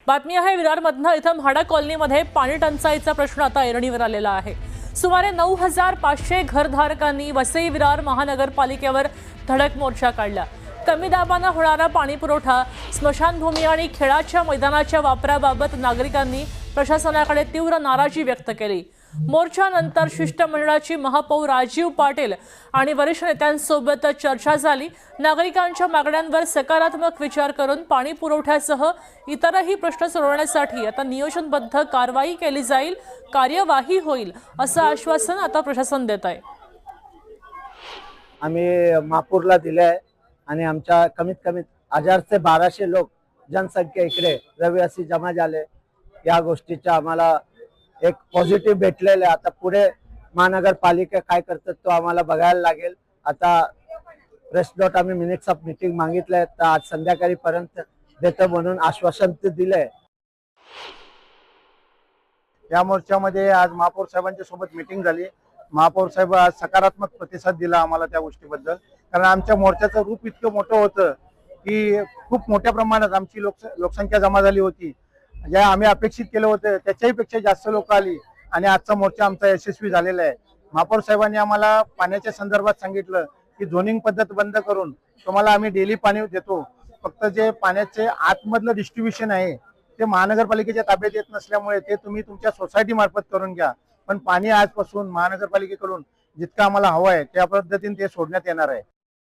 बातमी आहे विरारमधनं। इथं म्हाडा कॉलनीमध्ये पाणी टंचाईचा प्रश्न आता ऐरणीवर आलेला आहे। सुमारे 9500 घरधारकांनी वसई विरार महानगरपालिकेवर धडक मोर्चा काढला। कमी दाबाने होणारा पाणी पुरवठा, स्मशानभूमी आणि खेळाच्या मैदानाच्या वापराबाबत नागरिकांनी प्रशासनाकडे तीव्र नाराजी व्यक्त केली। मोर्चानंतर शिष्टमंडळाची महापौर राजीव पाटील आणि वरिष्ठ नेत्यांसोबत चर्चा झाली। नागरिकांच्या मागण्यांवर सकारात्मक विचार करून पाणी पुरवठ्यासह इतरही प्रश्न सोडवण्यासाठी आता नियोजनबद्ध कारवाई केली जाईल, कार्यवाही होईल असं आश्वासन आता प्रशासन देत आहे। आम्ही महापौरला दिले आहे आणि आमच्या कमीत कमी 1000 ते 1200 लोक जनसंख्या इकडे रविवारी जमा झाले। या गोष्टीचा आम्हाला एक पॉझिटिव्ह भेटलेलं आहे। आता पुढे महानगरपालिका काय करतात तो आम्हाला बघायला लागेल। आता प्रेस नोट आम्ही मिनिट्स ऑफ मीटिंग मागितले, तर आज संध्याकाळीपर्यंत देतो म्हणून आश्वासन दिले। या मोर्चामध्ये आज महापौर साहेबांच्या सोबत मीटिंग झाली। महापौर साहेब आज सकारात्मक प्रतिसाद दिला आम्हाला त्या गोष्टीबद्दल, कारण आमच्या मोर्चाचं रूप इतकं मोठं होतं की खूप मोठ्या प्रमाणात आमची लोकसंख्या जमा झाली होती। जे आम्ही अपेक्षित केलं होतं त्याच्याही पेक्षा जास्त लोक आली आणि आजचा मोर्चा आमचा यशस्वी झालेला आहे। महापौर साहेबांनी आम्हाला पाण्याच्या संदर्भात सांगितलं की झोनिंग पद्धत बंद करून तुम्हाला आम्ही डेली पाणी देतो, फक्त जे पाण्याचे आतमधलं डिस्ट्रीब्युशन आहे ते महानगरपालिकेच्या ताब्यात येत नसल्यामुळे ते तुम्ही तुमच्या सोसायटी मार्फत करून घ्या, पण पाणी आजपासून महानगरपालिकेकडून जितकं आम्हाला हवं आहे त्या पद्धतीने ते सोडण्यात येणार आहे।